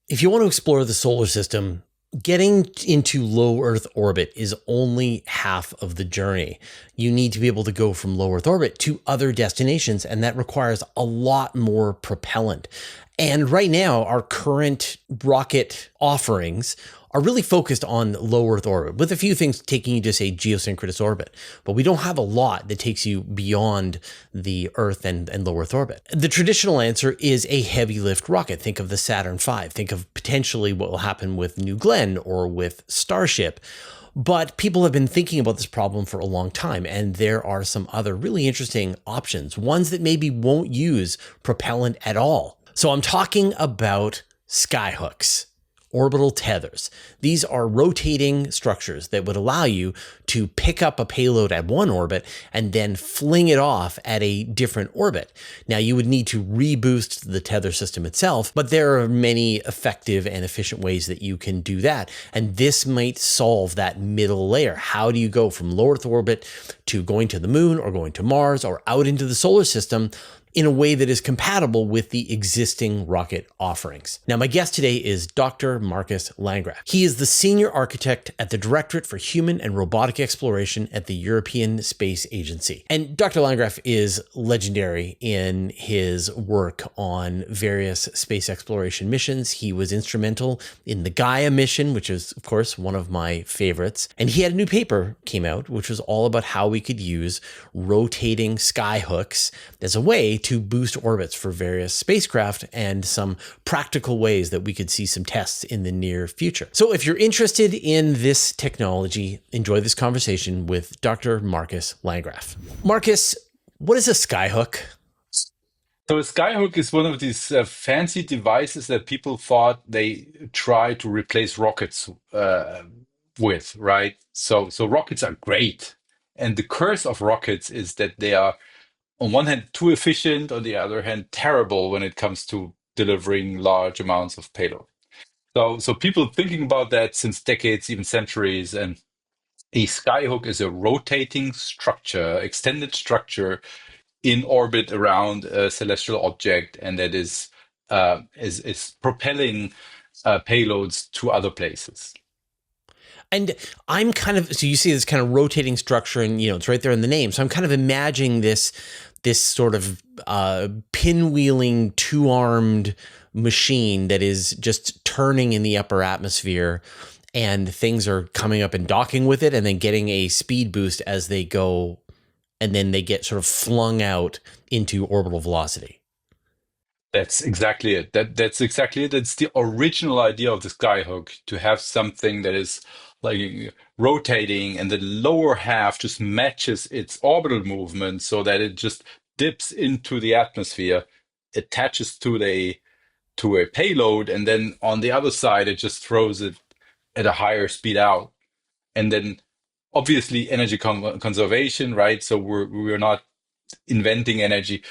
If you want to explore the solar system, getting into low Earth orbit is only half of the journey. You need to be able to go from low Earth orbit to other destinations, and that requires a lot more propellant. And right now, our current rocket offerings are really focused on low Earth orbit, with a few things taking you to, say, geosynchronous orbit. But we don't have a lot that takes you beyond the Earth and low Earth orbit. The traditional answer is a heavy lift rocket. Think of the Saturn V. Think of potentially what will happen with New Glenn or with Starship. But people have been thinking about this problem for a long time, and there are some other really interesting options, ones that maybe won't use propellant at all. So I'm talking about skyhooks, orbital tethers. These are rotating structures that would allow you to pick up a payload at one orbit and then fling it off at a different orbit. Now, you would need to reboost the tether system itself, but there are many effective and efficient ways that you can do that. And this might solve that middle layer. How do you go from low Earth orbit to going to the moon or going to Mars or out into the solar system in a way that is compatible with the existing rocket offerings? Now, my guest today is Dr. Markus Landgraf. He is the senior architect at the Directorate for Human and Robotic Exploration at the European Space Agency. And Dr. Landgraf is legendary in his work on various space exploration missions. He was instrumental in the Gaia mission, which is, of course, one of my favorites. And he had a new paper came out, which was all about how we could use rotating skyhooks as a way to boost orbits for various spacecraft, and some practical ways that we could see some tests in the near future. So if you're interested in this technology, enjoy this conversation with Dr. Markus Landgraf. Markus, what is a skyhook? So a skyhook is one of these fancy devices that people thought they try to replace rockets with, right? So rockets are great. And the curse of rockets is that they are, on one hand, too efficient, on the other hand, terrible when it comes to delivering large amounts of payload. So people thinking about that since decades, even centuries, and a skyhook is a rotating structure, extended structure in orbit around a celestial object, and that is propelling payloads to other places. And I'm kind of, so you see this kind of rotating structure, and it's right there in the name. So I'm kind of imagining this sort of pinwheeling, two-armed machine that is just turning in the upper atmosphere, and things are coming up and docking with it and then getting a speed boost as they go, and then they get sort of flung out into orbital velocity. That's exactly it. That's exactly it. That's the original idea of the skyhook, to have something that is like rotating and the lower half just matches its orbital movement so that it just dips into the atmosphere, attaches to a payload, and then on the other side it just throws it at a higher speed out. And then obviously energy conservation, right? So we're not inventing energy.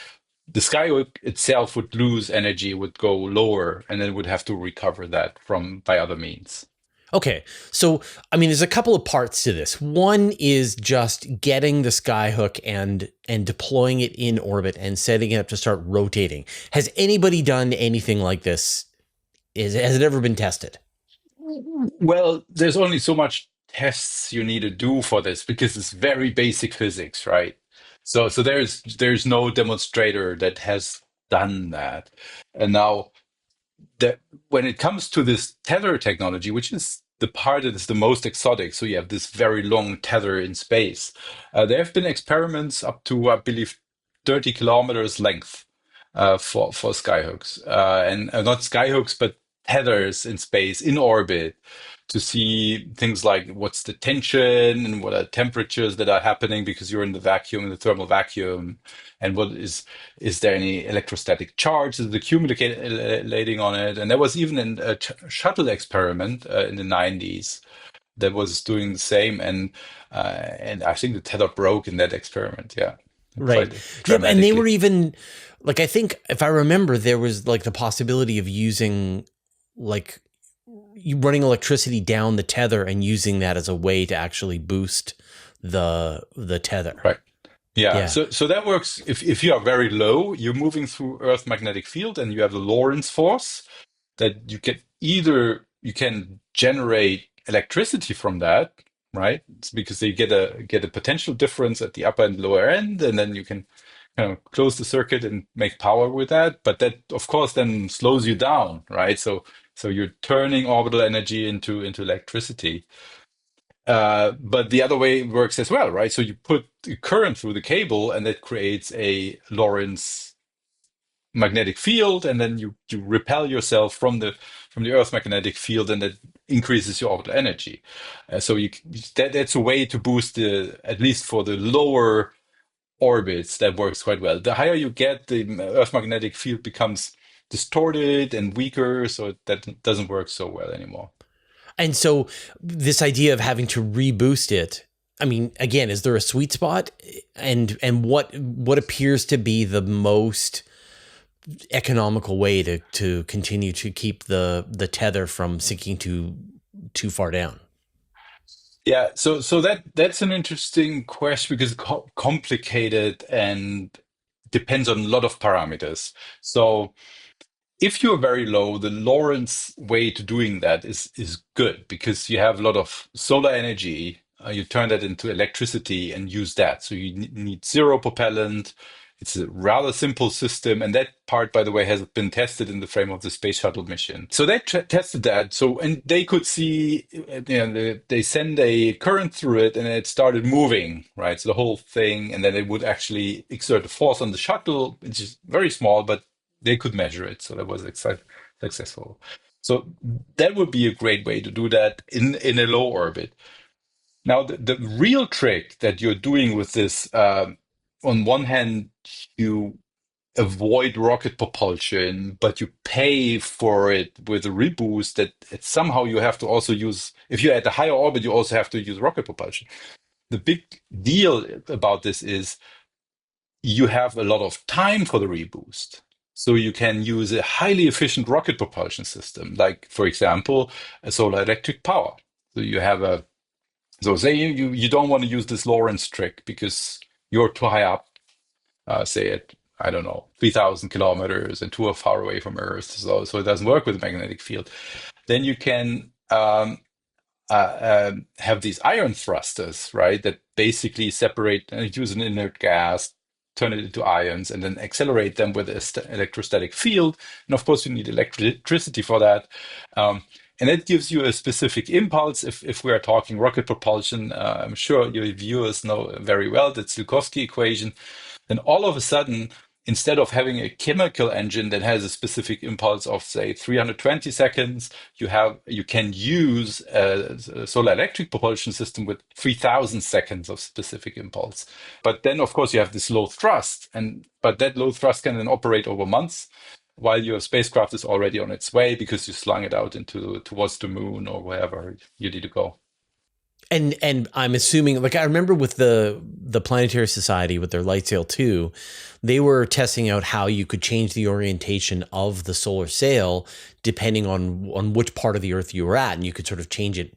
The skyhook itself would lose energy, would go lower, and then would have to recover that by other means. Okay, so I mean, there's a couple of parts to this. One is just getting the skyhook and deploying it in orbit and setting it up to start rotating. Has anybody done anything like this? Has it ever been tested? Well, there's only so much tests you need to do for this because it's very basic physics, right? So there's no demonstrator that has done that. And now that when it comes to this tether technology, which is the part that is the most exotic, so you have this very long tether in space. There have been experiments up to, I believe, 30 kilometers length for skyhooks, and not skyhooks, but tethers in space, in orbit, to see things like what's the tension and what are temperatures that are happening because you're in the vacuum, in the thermal vacuum, and what is there any electrostatic charge that is accumulating on it? And there was even a shuttle experiment in the 90s that was doing the same, and I think the tether broke in that experiment. Yeah, right. quite Yeah, and they were even like, I think if I remember, there was like the possibility of using like you running electricity down the tether and using that as a way to actually boost the tether. Right. Yeah. So that works if you are very low, you're moving through Earth magnetic field and you have the Lorentz force that you get either you can generate electricity from that, right? It's because you get a potential difference at the upper and lower end, and then you can kind of close the circuit and make power with that. But that, of course, then slows you down, right? So you're turning orbital energy into electricity. But the other way works as well, right? So you put the current through the cable, and that creates a Lorentz magnetic field, and then you repel yourself from the Earth's magnetic field, and that increases your orbital energy. So that's a way to boost the, at least for the lower orbits, that works quite well. The higher you get, the Earth magnetic field becomes distorted and weaker, so that doesn't work so well anymore. And so this idea of having to reboost it, I mean, again, is there a sweet spot? And what appears to be the most economical way to continue to keep the tether from sinking too far down? Yeah, so that's an interesting question because it's complicated and depends on a lot of parameters. So if you're very low, the Lorentz way to doing that is good because you have a lot of solar energy. You turn that into electricity and use that. So you need zero propellant. It's a rather simple system, and that part, by the way, has been tested in the frame of the space shuttle mission. So they tested that. So and they could see, they send a current through it, and it started moving, right? So the whole thing, and then it would actually exert a force on the shuttle, which is very small, but they could measure it, so that was successful. So that would be a great way to do that in a low orbit. Now, the real trick that you're doing with this, on one hand, you avoid rocket propulsion, but you pay for it with a reboost that somehow you have to also use. If you're at a higher orbit, you also have to use rocket propulsion. The big deal about this is you have a lot of time for the reboost. So you can use a highly efficient rocket propulsion system, like, for example, a solar electric power. So you have so say you don't want to use this Lorentz trick because you're too high up, say at, I don't know, 3,000 kilometers and too far away from Earth. So it doesn't work with the magnetic field. Then you can have these iron thrusters, right? That basically separate, use an inert gas, turn it into ions, and then accelerate them with an electrostatic field. And of course, you need electricity for that. And that gives you a specific impulse. If we are talking rocket propulsion, I'm sure your viewers know very well the Tsiolkovsky equation. Then all of a sudden, instead of having a chemical engine that has a specific impulse of, say, 320 seconds, you can use a solar electric propulsion system with 3,000 seconds of specific impulse. But then, of course, you have this low thrust, but that low thrust can then operate over months while your spacecraft is already on its way because you slung it out towards the moon or wherever you need to go. And I'm assuming, like, I remember with the Planetary Society with their LightSail 2, they were testing out how you could change the orientation of the solar sail depending on which part of the Earth you were at, and you could sort of change it,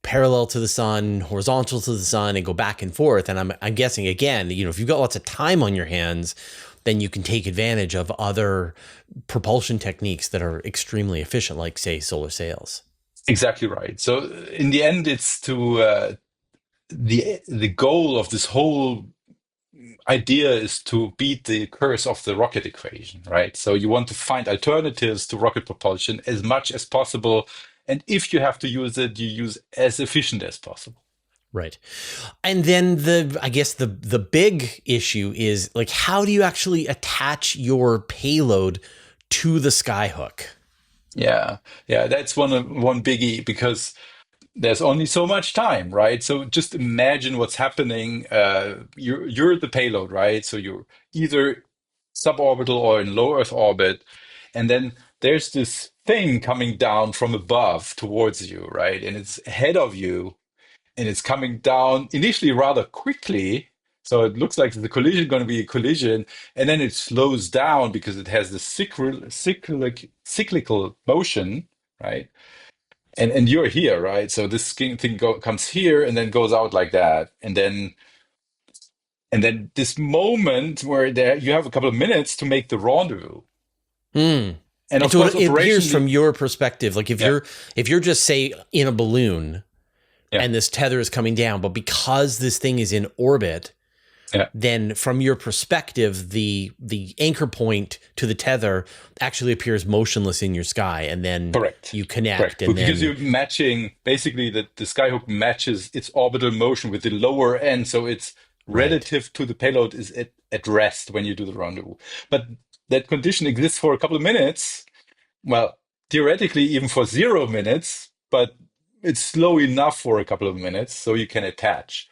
parallel to the sun, horizontal to the sun, and go back and forth. And I'm guessing, again, if you've got lots of time on your hands, then you can take advantage of other propulsion techniques that are extremely efficient, like, say, solar sails. Exactly right. So in the end, it's to the goal of this whole idea is to beat the curse of the rocket equation, right? So you want to find alternatives to rocket propulsion as much as possible, and if you have to use it, you use as efficient as possible. Right. And then I guess the big issue is, like, how do you actually attach your payload to the Skyhook? Yeah, that's one biggie because there's only so much time, right? So just imagine what's happening. You're the payload, right? So you're either suborbital or in low Earth orbit, and then there's this thing coming down from above towards you, right? And it's ahead of you, and it's coming down initially rather quickly. So it looks like the collision going to be a collision, and then it slows down because it has this cyclical motion, right? And you're here, right? So this thing comes here and then goes out like that, and then this moment where there you have a couple of minutes to make the rendezvous, Hmm. And And of so course, here's from operationally, your perspective, like yeah, if you're just say in a balloon yeah, and this tether is coming down, but because this thing is in orbit, yeah. then from your perspective, the anchor point to the tether actually appears motionless in your sky, and then Correct. you connect, Correct. and Because then you're matching basically the Skyhook matches its orbital motion with the lower end. So it's right. relative to the payload is at rest when you do the rendezvous. But that condition exists for a couple of minutes. Well, theoretically, even for 0 minutes, but it's slow enough for a couple of minutes so you can attach.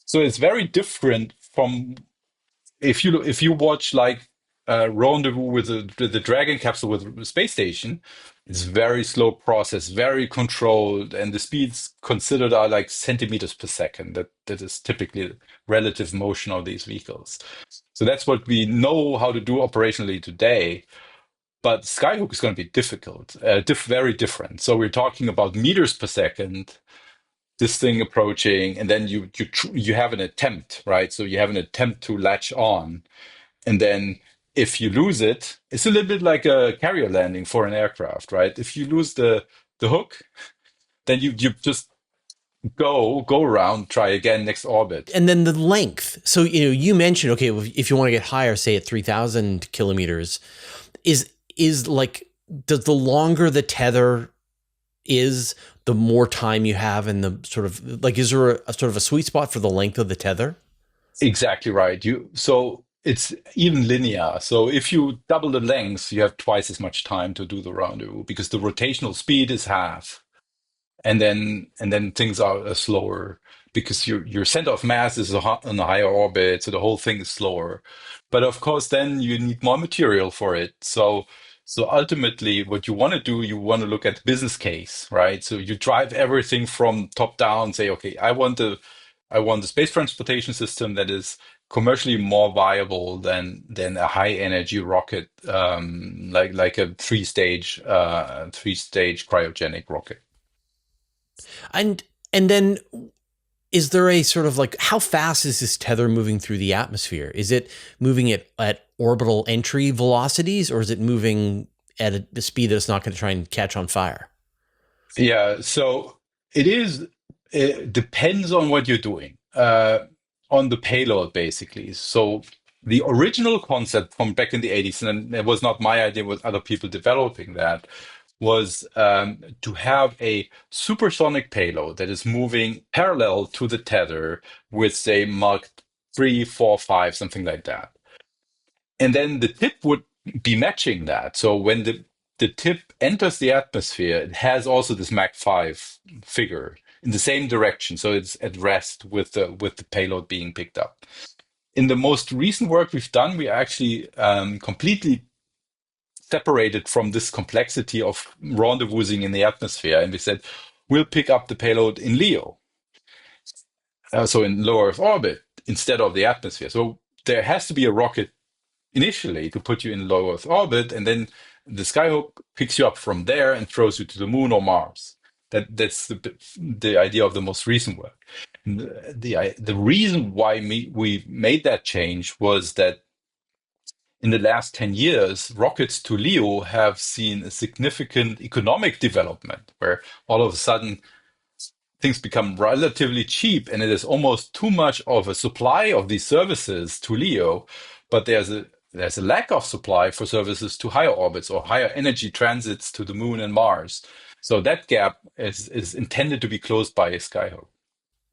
So it's very different from if you watch like Rendezvous with the Dragon capsule with the space station, it's very slow process, very controlled, and the speeds considered are like centimeters per second. That is typically relative motion of these vehicles. So that's what we know how to do operationally today. But Skyhook is going to be difficult, very different. So we're talking about meters per second. This thing approaching, and then you have an attempt, right? So you have an attempt to latch on, and then if you lose it, it's a little bit like a carrier landing for an aircraft, right? If you lose the hook, then you just go around, try again next orbit. And then the length. So you mentioned, okay, if you want to get higher, say at 3,000 kilometers, is like, does the longer the tether is, the more time you have, and the sort of like, is there a sort of a sweet spot for the length of the tether? Exactly right. So it's even linear. So if you double the length, you have twice as much time to do the rendezvous because the rotational speed is half. And then things are slower because your center of mass is on a higher orbit, so the whole thing is slower. But of course, then you need more material for it. So ultimately, what you want to do, you want to look at business case, right? So you drive everything from top down. Say, okay, I want the space transportation system that is commercially more viable than a high energy rocket, like a three stage cryogenic rocket. And then is there a sort of like, how fast is this tether moving through the atmosphere? Is it moving at orbital entry velocities, or is it moving at a speed that it's not going to try and catch on fire? Yeah, so it depends on what you're doing, on the payload, basically. So the original concept from back in the 80s, and it was not my idea, it was other people developing that, was to have a supersonic payload that is moving parallel to the tether with, say, Mach 3, 4, 5, something like that. And then the tip would be matching that. So when the tip enters the atmosphere, it has also this Mach 5 figure in the same direction. So it's at rest with the payload being picked up. In the most recent work we've done, we actually completely separated from this complexity of rendezvousing in the atmosphere. And we said, we'll pick up the payload in LEO, so in low Earth orbit, instead of the atmosphere. So there has to be a rocket initially to put you in low Earth orbit, and then the Skyhook picks you up from there and throws you to the moon or Mars. That's the idea of the most recent work. The reason why we made that change was that in the last 10 years, rockets to LEO have seen a significant economic development where all of a sudden things become relatively cheap, and it is almost too much of a supply of these services to LEO, but there's a lack of supply for services to higher orbits or higher energy transits to the moon and Mars. So that gap is intended to be closed by a Skyhook.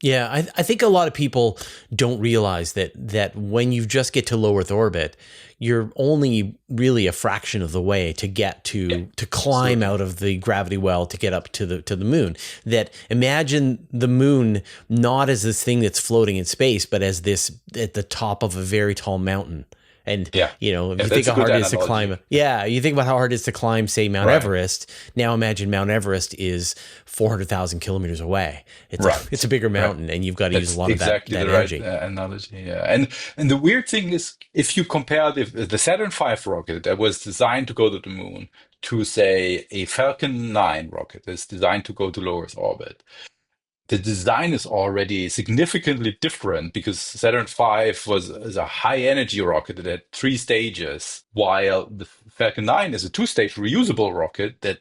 Yeah, I think a lot of people don't realize that when you just get to low Earth orbit, you're only really a fraction of the way to get Yeah, to climb absolutely. out of the gravity well to get up to the moon. That, imagine the moon not as this thing that's floating in space, but as this at the top of a very tall mountain. And Yeah, if yeah, you think that's a how good hard it is to analogy. climb, yeah, you think about how hard it is to climb, say, Mount Right, Everest. Now imagine Mount Everest is 400,000 kilometers away. It's a right, bigger right. mountain, and you've got to use a That's lot of exactly that the right energy. analogy. Yeah, and the weird thing is, if you compare the Saturn V rocket that was designed to go to the moon to, say, a Falcon 9 rocket that's designed to go to low Earth orbit, the design is already significantly different because Saturn V is a high energy rocket that had 3 stages, while the Falcon 9 is a 2-stage reusable rocket that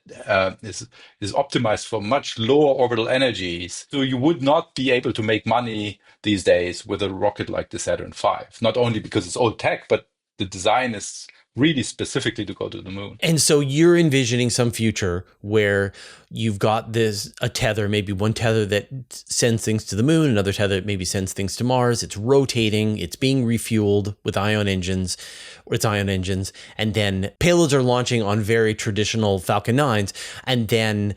is optimized for much lower orbital energies. So you would not be able to make money these days with a rocket like the Saturn V, not only because it's old tech, but the design is really specifically to go to the moon. And so you're envisioning some future where you've got a tether, maybe one tether that sends things to the moon, another tether that maybe sends things to Mars. It's rotating, it's being refueled with ion engines, and then payloads are launching on very traditional Falcon 9s, and then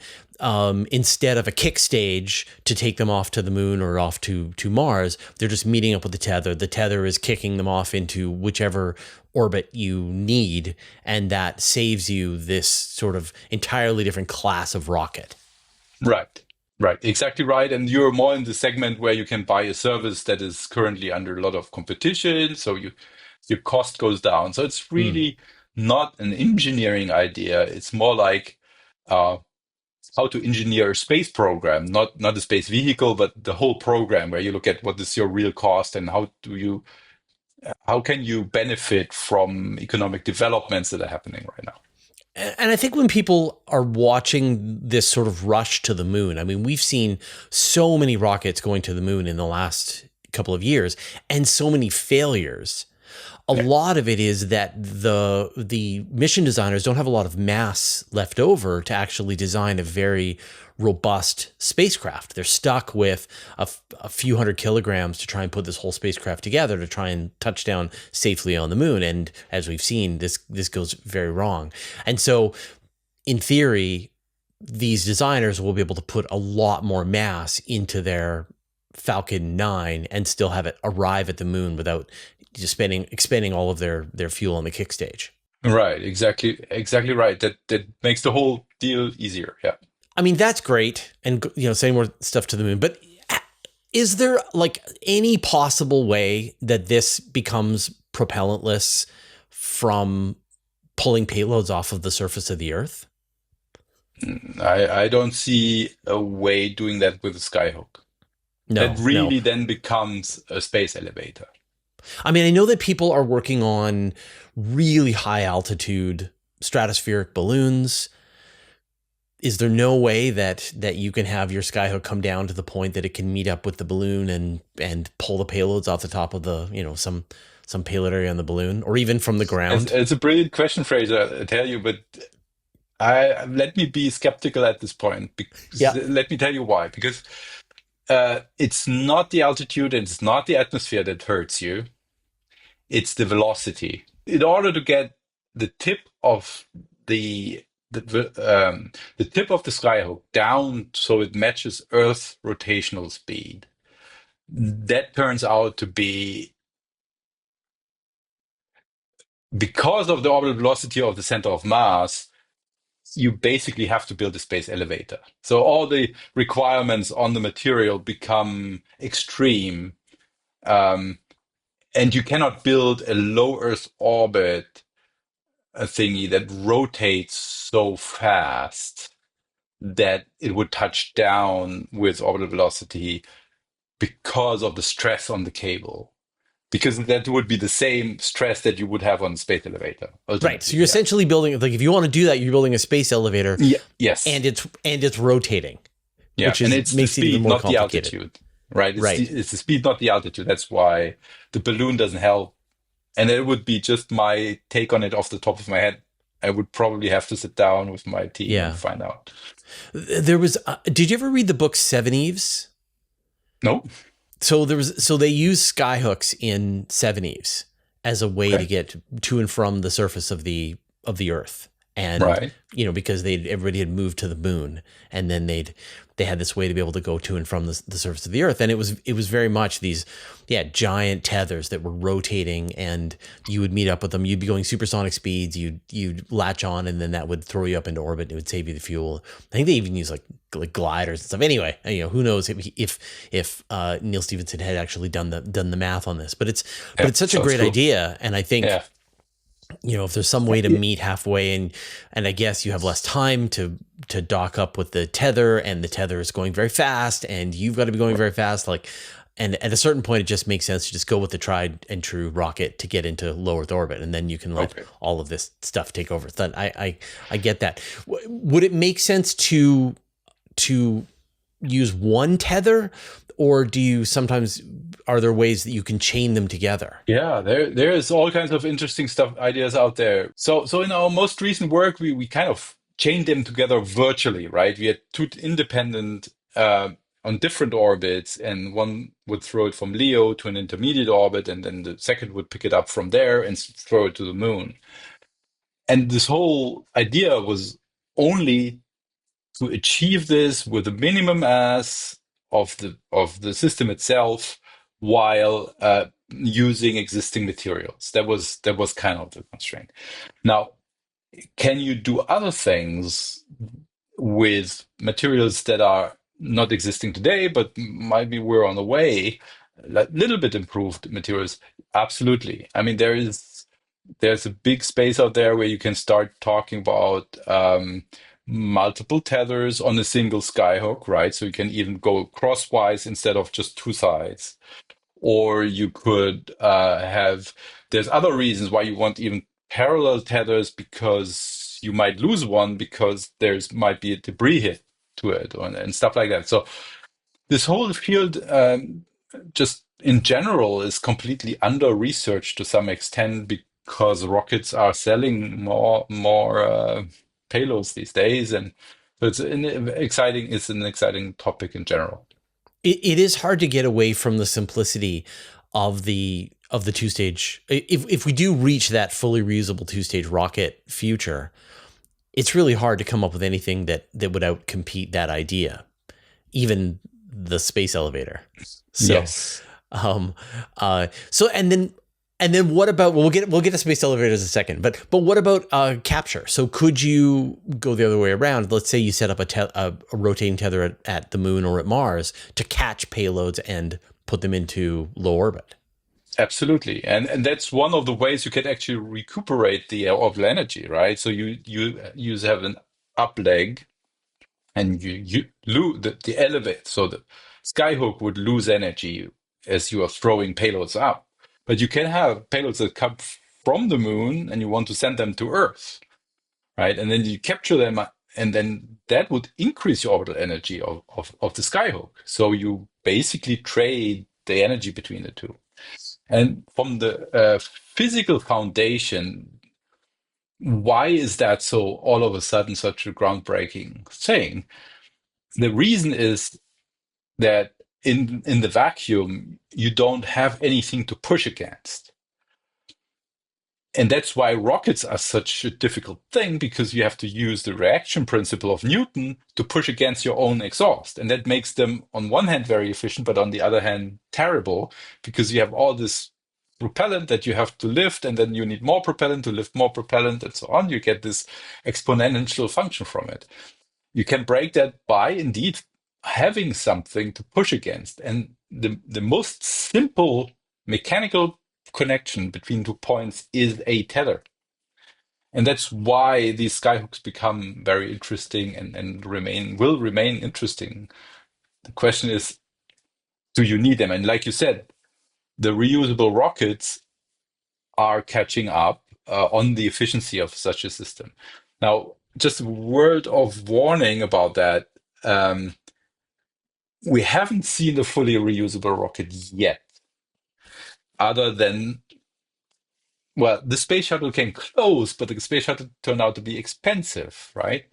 instead of a kick stage to take them off to the moon or off to Mars, they're just meeting up with the tether. The tether is kicking them off into whichever orbit you need, and that saves you this sort of entirely different class of rocket. Right. Exactly right. And you're more in the segment where you can buy a service that is currently under a lot of competition. So your cost goes down. So it's really not an engineering idea. It's more like how to engineer a space program, not a space vehicle, but the whole program where you look at what is your real cost and how can you benefit from economic developments that are happening right now. And I think when people are watching this sort of rush to the moon, I mean, we've seen so many rockets going to the moon in the last couple of years and so many failures. A lot of it is that the mission designers don't have a lot of mass left over to actually design a very robust spacecraft. They're stuck with a few hundred kilograms to try and put this whole spacecraft together to try and touch down safely on the moon. And as we've seen, this goes very wrong. And so in theory, these designers will be able to put a lot more mass into their Falcon 9 and still have it arrive at the moon without just expending all of their fuel on the kick stage. Right, exactly right. That makes the whole deal easier. Yeah. I mean, that's great, and sending more stuff to the moon. But is there like any possible way that this becomes propellantless from pulling payloads off of the surface of the Earth? I don't see a way doing that with a Skyhook. That really then becomes a space elevator. I mean, I know that people are working on really high altitude stratospheric balloons. Is there no way that you can have your Skyhook come down to the point that it can meet up with the balloon and pull the payloads off the top of the, some payload area on the balloon, or even from the ground? It's a brilliant question, Fraser, I tell you, but let me be skeptical at this point. Let me tell you why. Because it's not the altitude and it's not the atmosphere that hurts you. It's the velocity. In order to get the tip of the tip of the Skyhook down so it matches Earth's rotational speed, that turns out to be, because of the orbital velocity of the center of mass, you basically have to build a space elevator. So all the requirements on the material become extreme. And you cannot build a low Earth orbit thingy that rotates so fast that it would touch down with orbital velocity because of the stress on the cable. Because that would be the same stress that you would have on the space elevator. Right. So you're essentially building, like, if you want to do that, you're building a space elevator. Yes. And it's rotating. Yeah. Which and it's makes the speed, it even more not complicated. the altitude. Right. It's the speed, not the altitude. That's why the balloon doesn't help. And it would be just my take on it off the top of my head. I would probably have to sit down with my team and find out. There was. Did you ever read the book Seven Eves? No. So they use skyhooks in Seven Eves as a way to get to and from the surface of the Earth, and because everybody had moved to the moon, and then they had this way to be able to go to and from the surface of the Earth, and it was very much these giant tethers that were rotating, and you would meet up with them. You'd be going supersonic speeds. You'd latch on, and then that would throw you up into orbit. And it would save you the fuel. I think they even use like gliders and stuff. Anyway, who knows if Neil Stephenson had actually done the math on this? But it's such a great idea, and I think If there's some way to Yeah. meet halfway, and I guess you have less time to dock up with the tether, and the tether is going very fast, and you've got to be going very fast, like. And at a certain point, it just makes sense to just go with the tried and true rocket to get into low Earth orbit, and then you can let Okay. all of this stuff take over. Then I get that. Would it make sense to use one tether, or do you sometimes are there ways that you can chain them together? Yeah, there is all kinds of interesting stuff, ideas out there. So in our most recent work, we kind of chained them together virtually, right? We had two independent on different orbits, and one would throw it from Leo to an intermediate orbit, and then the second would pick it up from there and throw it to the moon. And this whole idea was only to achieve this with a minimum mass of the system itself, while using existing materials. That was kind of the constraint. Now, can you do other things with materials that are not existing today, but maybe we're on the way? Like little bit improved materials, absolutely. I mean, there's a big space out there where you can start talking about multiple tethers on a single skyhook, right? So you can even go crosswise instead of just two sides. Or you could there's other reasons why you want even parallel tethers, because you might lose one because there's might be a debris hit to it, and stuff like that. So this whole field, just in general, is completely under researched to some extent, because rockets are selling more payloads these days, and so it's an exciting topic in general. It is hard to get away from the simplicity of the two stage. If we do reach that fully reusable two stage rocket future, it's really hard to come up with anything that would outcompete that idea, even the space elevator. So, Yes. um, so and then what about, well, we'll get to space elevators in a second, but what about capture? So could you go the other way around? Let's say you set up a rotating tether at the moon or at Mars to catch payloads and put them into low orbit. Absolutely, and that's one of the ways you can actually recuperate the orbital energy, right? So you have an up leg, and you lose the elevate. So the Skyhook would lose energy as you are throwing payloads up, but you can have payloads that come from the moon, and you want to send them to Earth, right? And then you capture them, and then that would increase your orbital energy of the Skyhook. So you basically trade the energy between the two. And from the physical foundation, why is that so all of a sudden such a groundbreaking thing? The reason is that in the vacuum, you don't have anything to push against. And that's why rockets are such a difficult thing, because you have to use the reaction principle of Newton to push against your own exhaust. And that makes them, on one hand, very efficient, but on the other hand, terrible, because you have all this propellant that you have to lift, and then you need more propellant to lift more propellant, and so on. You get this exponential function from it. You can break that by indeed having something to push against. And the most simple mechanical connection between 2 points is a tether. And that's why these skyhooks become very interesting, and will remain interesting. The question is, do you need them? And like you said, the reusable rockets are catching up on the efficiency of such a system. Now, just a word of warning about that. Um, we haven't seen a fully reusable rocket yet, other than, well, the space shuttle came close, but the space shuttle turned out to be expensive, right?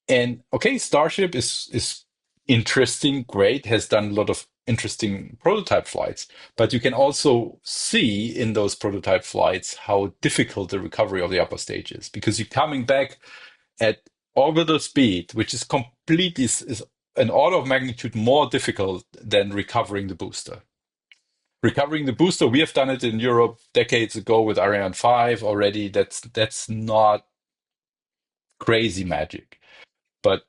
And okay, Starship is interesting, great, has done a lot of interesting prototype flights, but you can also see in those prototype flights how difficult the recovery of the upper stage is, because you're coming back at orbital speed, which is completely is an order of magnitude more difficult than recovering the booster. Recovering the booster, we have done it in Europe decades ago with Ariane 5 already. That's not crazy magic. But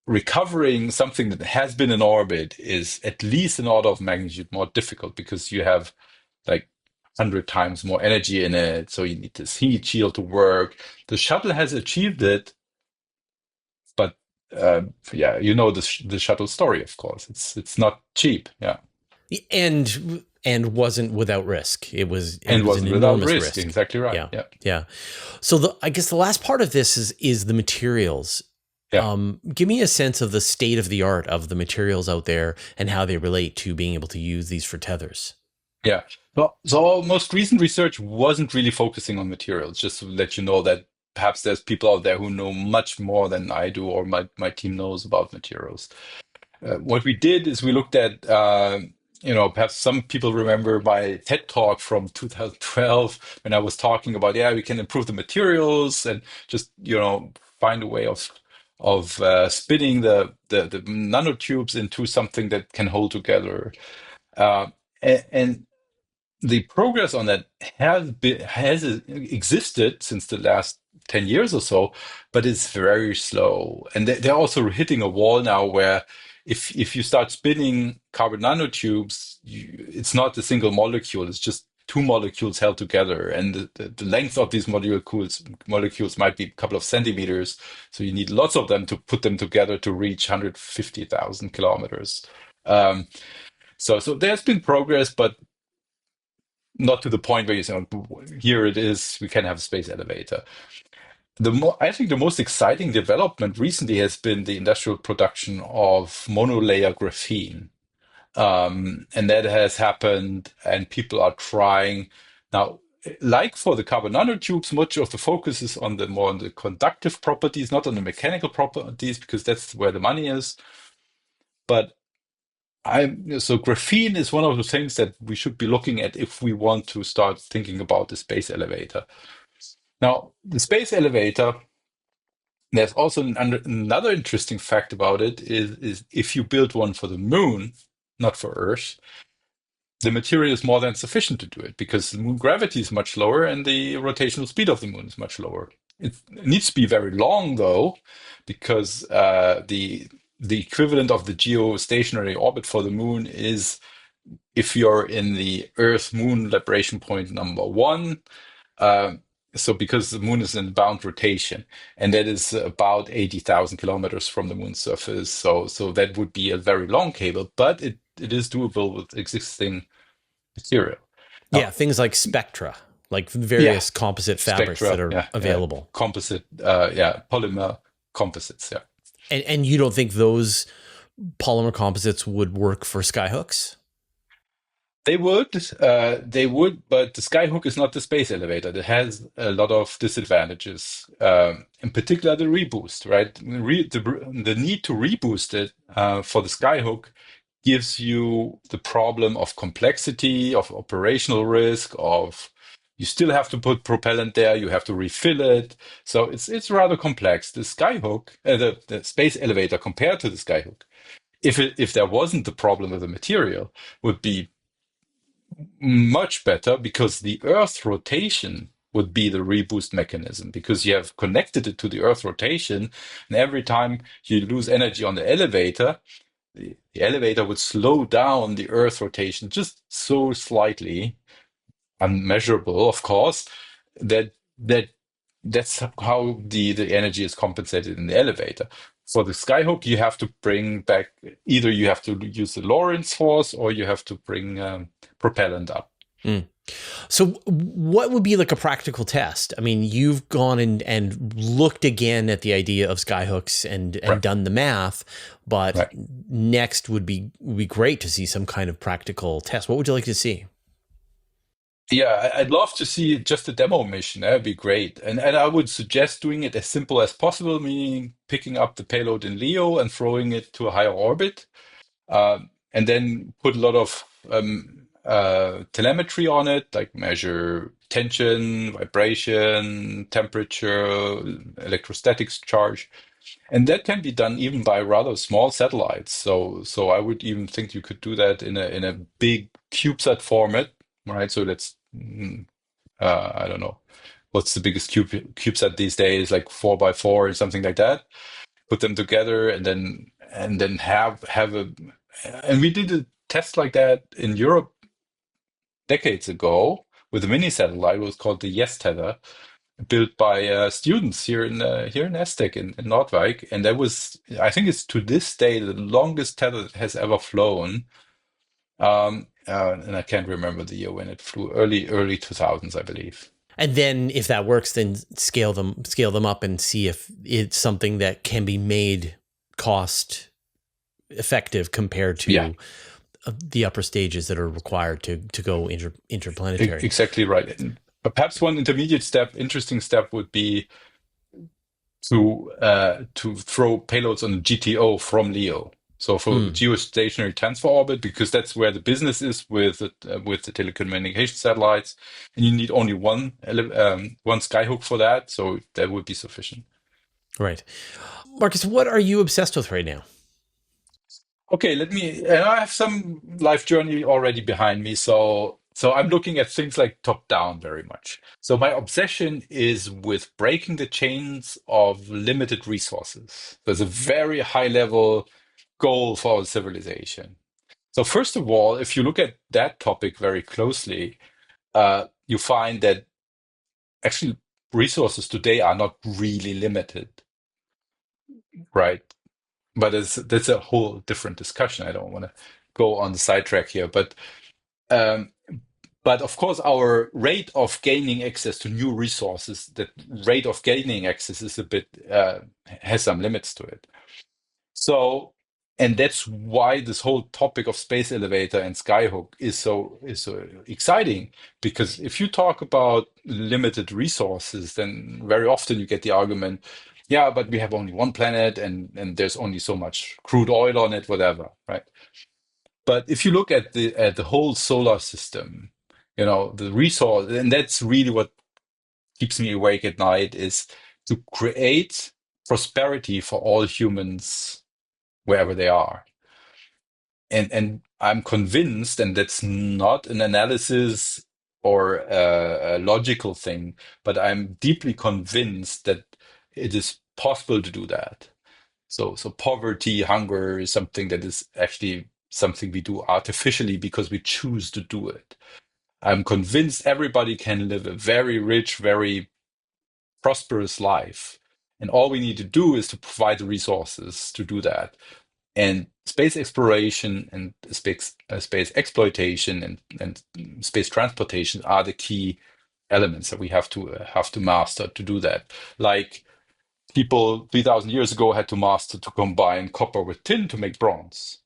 recovering something that has been in orbit is at least an order of magnitude more difficult, because you have like 100 times more energy in it. So you need this heat shield to work. The shuttle has achieved it, but yeah, you know the shuttle story, of course. It's not cheap, yeah, And wasn't without risk. It and was an wasn't without enormous risk. risk. Exactly right. Yeah. Yeah, Yeah. So I guess the last part of this is the materials. yeah, Give me a sense of the state of the art of the materials out there and how they relate to being able to use these for tethers. yeah. So most recent research wasn't really focusing on materials. Just to let you know that perhaps there's people out there who know much more than I do, or my team knows about materials. What we did is we looked at, perhaps some people remember my TED talk from 2012 when I was talking about, yeah, we can improve the materials and just, find a way of spinning the nanotubes into something that can hold together. And the progress on that has existed since the last 10 years or so, but it's very slow. And they're also hitting a wall now where if you start spinning carbon nanotubes, it's not a single molecule, it's just two molecules held together. And the length of these molecules might be a couple of centimeters. So you need lots of them to put them together to reach 150,000 kilometers. Um, so there's been progress, but not to the point where you say, "Oh, here it is, we can have a space elevator." I think the most exciting development recently has been the industrial production of monolayer graphene. And that has happened, and people are trying now. Like for the carbon nanotubes, much of the focus is on the conductive properties, not on the mechanical properties, because that's where the money is. But so graphene is one of the things that we should be looking at if we want to start thinking about the space elevator. Now, the space elevator, there's also another interesting fact about it is if you build one for the moon, not for Earth, the material is more than sufficient to do it because the moon gravity is much lower and the rotational speed of the moon is much lower. It needs to be very long though, because the equivalent of the geostationary orbit for the moon is if you're in the Earth-Moon libration point number one. Uh, so because the moon is in bound rotation, and that is about 80,000 kilometers from the moon's surface. So that would be a very long cable, but it is doable with existing material. Yeah, Now, things like spectra, like yeah, various composite fabrics that spectra, are yeah, available. composite, polymer composites, yeah. And you don't think those polymer composites would work for skyhooks? They would, but the Skyhook is not the space elevator. It has a lot of disadvantages, in particular the reboost, right? The need to reboost it for the Skyhook gives you the problem of complexity, of operational risk, of you still have to put propellant there, you have to refill it. So it's rather complex. The Skyhook, the space elevator compared to the Skyhook, if there wasn't the problem with the material, would be much better because the Earth rotation would be the reboost mechanism because you have connected it to the Earth rotation, and every time you lose energy on the elevator, the elevator would slow down the Earth rotation just so slightly, unmeasurable, of course, that that's how the energy is compensated in the elevator. For the Skyhook, you have to bring back either you have to use the Lorentz force or you have to bring propellant up. Mm. So what would be like a practical test? I mean, you've gone and looked again at the idea of skyhooks and Right, done the math, but right. next would be great to see some kind of practical test. What would you like to see? Yeah, I'd love to see just a demo mission. That'd be great. And I would suggest doing it as simple as possible, meaning picking up the payload in LEO and throwing it to a higher orbit. And then put a lot of telemetry on it, like measure tension, vibration, temperature, electrostatics charge. And that can be done even by rather small satellites. So I would even think you could do that in a big CubeSat format, right? So that's I don't know what's the biggest CubeSat these days, like 4x4 or something like that. Put them together and then have a and we did a test like that in Europe decades ago with a mini satellite. It was called the Yes Tether, built by students here in Aztec in Nordwijk, and that was, I think, it's to this day the longest tether that has ever flown. And I can't remember the year when it flew. Early 2000s, I believe. And then if that works, then scale them up and see if it's something that can be made cost effective compared Yeah, to the upper stages that are required to go interplanetary. exactly right. And perhaps one intermediate step, interesting step, would be to throw payloads on the GTO from LEO. So for geostationary transfer orbit, because that's where the business is with the telecommunication satellites, and you need only one Skyhook for that, so that would be sufficient. Right. Markus, what are you obsessed with right now? Okay, and I have some life journey already behind me, so I'm looking at things like top down very much. So my obsession is with breaking the chains of limited resources. There's a very high level goal for our civilization. So first of all, if you look at that topic very closely, you find that actually resources today are not really limited, right? But that's a whole different discussion. I don't want to go on the sidetrack here, um, but of course, our rate of gaining access to new resources, that rate of gaining access is a bit has some limits to it. So, and that's why this whole topic of space elevator and Skyhook is so exciting. Because if you talk about limited resources, then very often you get the argument, yeah, but we have only one planet, and there's only so much crude oil on it, whatever, right? But if you look at the whole solar system, the resource, and that's really what keeps me awake at night, is to create prosperity for all humans wherever they are. And I'm convinced, and that's not an analysis or a logical thing, but I'm deeply convinced that it is possible to do that. So poverty, hunger is something that is actually something we do artificially because we choose to do it. I'm convinced everybody can live a very rich, very prosperous life. And all we need to do is to provide the resources to do that. And space exploration and space exploitation and space transportation are the key elements that we have to master to do that. Like people 3,000 years ago had to master to combine copper with tin to make bronze,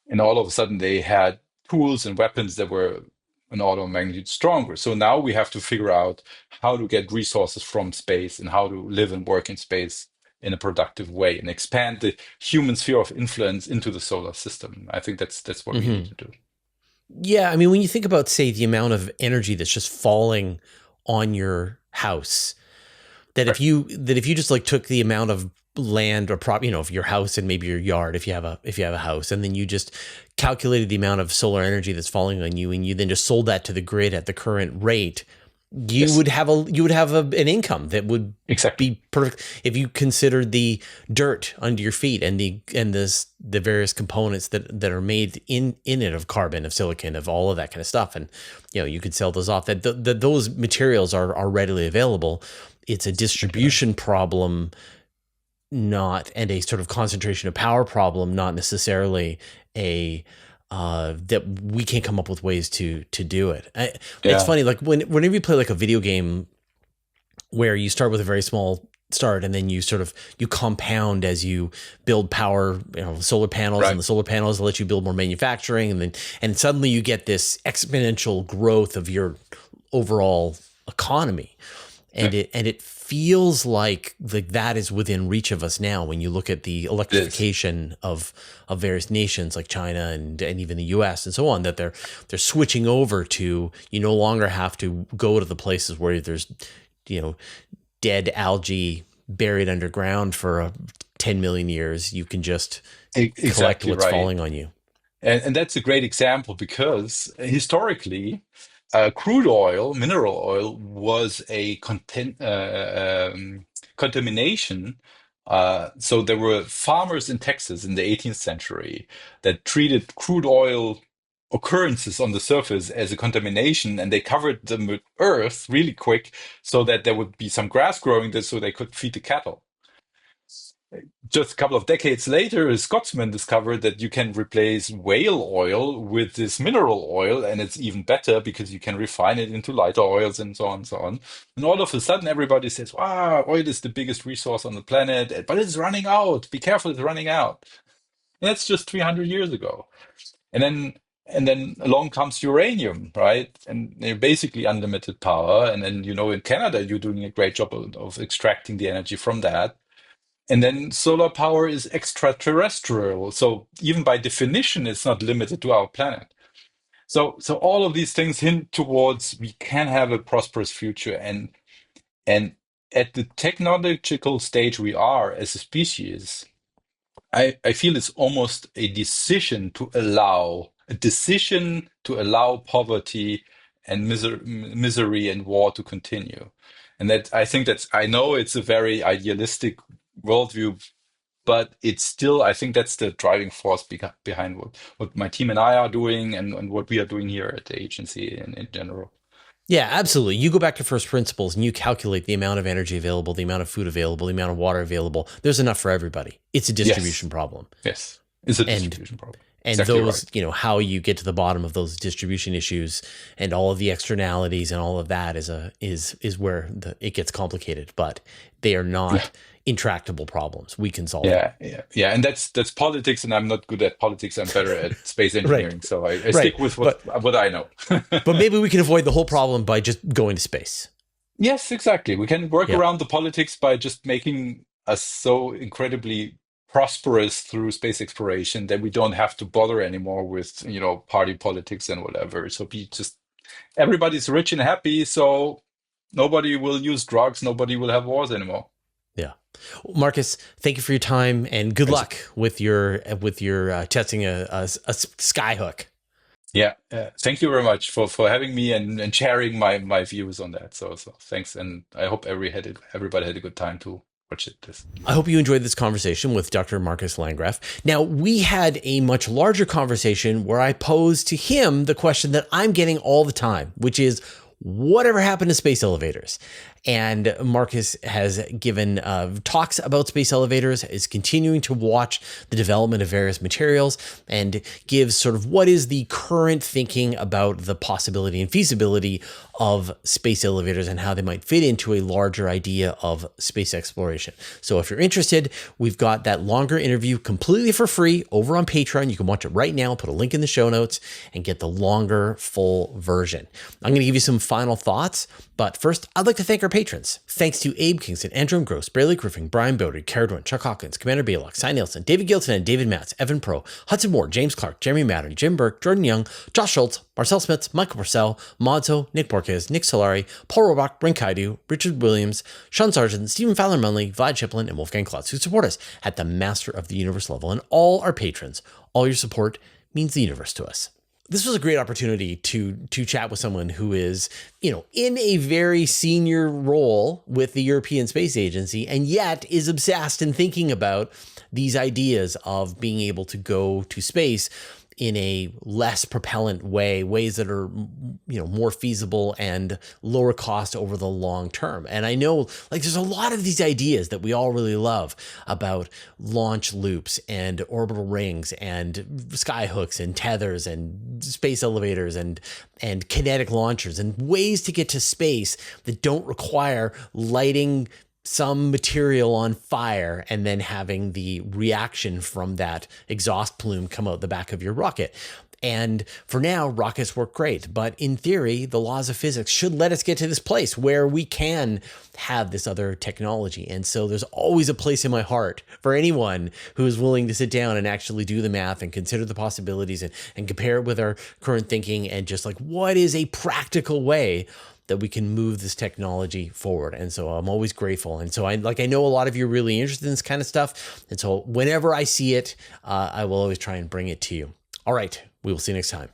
and all of a sudden they had tools and weapons that were an order of magnitude stronger. So now we have to figure out how to get resources from space and how to live and work in space in a productive way and expand the human sphere of influence into the solar system. I think that's what we need to do. Yeah, I mean, when you think about, say, the amount of energy that's just falling on your house, Right. that if you just like took the amount of land or of your house and maybe your yard, if you have a house, and then you just calculated the amount of solar energy that's falling on you, and you then just sold that to the grid at the current rate, you Yes, would have an income that would exactly. be perfect if you considered the dirt under your feet and the various components that are made in it, of carbon, of silicon, of all of that kind of stuff. And you could sell those off, that those materials are readily available. It's a Exactly right. distribution problem, not, and a sort of concentration of power problem, not necessarily a that we can't come up with ways to do it. It's Yeah, funny, like whenever you play like a video game where you start with a very small start, and then you compound as you build power, solar panels, and right. the solar panels let you build more manufacturing, and suddenly you get this exponential growth of your overall economy. Yeah, And it feels like that is within reach of us now when you look at the it is. electrification of various nations like China and even the US and so on, that they're switching over to, you no longer have to go to the places where there's dead algae buried underground for 10 million years. You can just collect Exactly what's right. falling on you. And that's a great example because historically, crude oil, mineral oil, was a contamination. So there were farmers in Texas in the 18th century that treated crude oil occurrences on the surface as a contamination, and they covered them with earth really quick so that there would be some grass growing there so they could feed the cattle. Just a couple of decades later, a Scotsman discovered that you can replace whale oil with this mineral oil, and it's even better because you can refine it into lighter oils and so on and so on. And all of a sudden, everybody says, wow, oil is the biggest resource on the planet, but it's running out. Be careful, it's running out. And that's just 300 years ago. And then along comes uranium, right? And they're basically unlimited power. And then, in Canada, you're doing a great job of extracting the energy from that. And then solar power is extraterrestrial. So even by definition, it's not limited to our planet. So all of these things hint towards we can have a prosperous future. And at the technological stage we are as a species, I feel it's almost a decision to allow poverty and misery and war to continue. And that I know it's a very idealistic worldview, but it's still, I think that's the driving force behind what my team and I are doing and what we are doing here at the agency in general. Yeah, absolutely. You go back to first principles and you calculate the amount of energy available, the amount of food available, the amount of water available. There's enough for everybody. It's a distribution problem. Yes, it's a distribution problem. And exactly those, right. How you get to the bottom of those distribution issues and all of the externalities and all of that is where it gets complicated. But they are not intractable problems. We can solve them. Yeah. And that's politics, and I'm not good at politics. I'm better at space engineering. Right. So I stick with what I know. But maybe we can avoid the whole problem by just going to space. Yes, exactly. We can work around the politics by just making us so incredibly prosperous through space exploration that we don't have to bother anymore with, party politics and whatever. So everybody's rich and happy. So nobody will use drugs. Nobody will have wars anymore. Yeah. Markus, thank you for your time and good luck with your testing a Skyhook. Yeah. Thank you very much for having me and sharing my views on that. So thanks. And I hope everybody had a good time to watch this. I hope you enjoyed this conversation with Dr. Markus Landgraf. Now, we had a much larger conversation where I posed to him the question that I'm getting all the time, which is, whatever happened to space elevators? And Markus has given talks about space elevators, is continuing to watch the development of various materials, and gives sort of what is the current thinking about the possibility and feasibility of space elevators and how they might fit into a larger idea of space exploration. So if you're interested, we've got that longer interview completely for free over on Patreon. You can watch it right now, put a link in the show notes, and get the longer full version. I'm going to give you some final thoughts, but first, I'd like to thank our patrons. Thanks to Abe Kingston, Andrew Gross, Braley Griffin, Brian Bowder, Caradwin, Chuck Hawkins, Commander Baylock, Cy Nielsen, David Gilton, and David Matz, Evan Pro, Hudson Moore, James Clark, Jeremy Madden, Jim Burke, Jordan Young, Josh Schultz, Marcel Smith, Michael Purcell, Modzo, Nick Borges, Nick Solari, Paul Robach, Brent Kaidu, Richard Williams, Sean Sargent, Stephen Fowler Munley, Vlad Chiplin, and Wolfgang Klotz, who support us at the Master of the Universe level. And all our patrons, all your support means the universe to us. This was a great opportunity to chat with someone who is, in a very senior role with the European Space Agency, and yet is obsessed and thinking about these ideas of being able to go to space in a less propellant way, ways that are, more feasible and lower cost over the long term. And I know there's a lot of these ideas that we all really love about launch loops and orbital rings and skyhooks and tethers and space elevators and kinetic launchers and ways to get to space that don't require lighting some material on fire and then having the reaction from that exhaust plume come out the back of your rocket. And for now, rockets work great. But in theory, the laws of physics should let us get to this place where we can have this other technology. And so there's always a place in my heart for anyone who is willing to sit down and actually do the math and consider the possibilities and compare it with our current thinking and just what is a practical way that we can move this technology forward. And so I'm always grateful. And so I know a lot of you are really interested in this kind of stuff. And so whenever I see it, I will always try and bring it to you. All right. We will see you next time.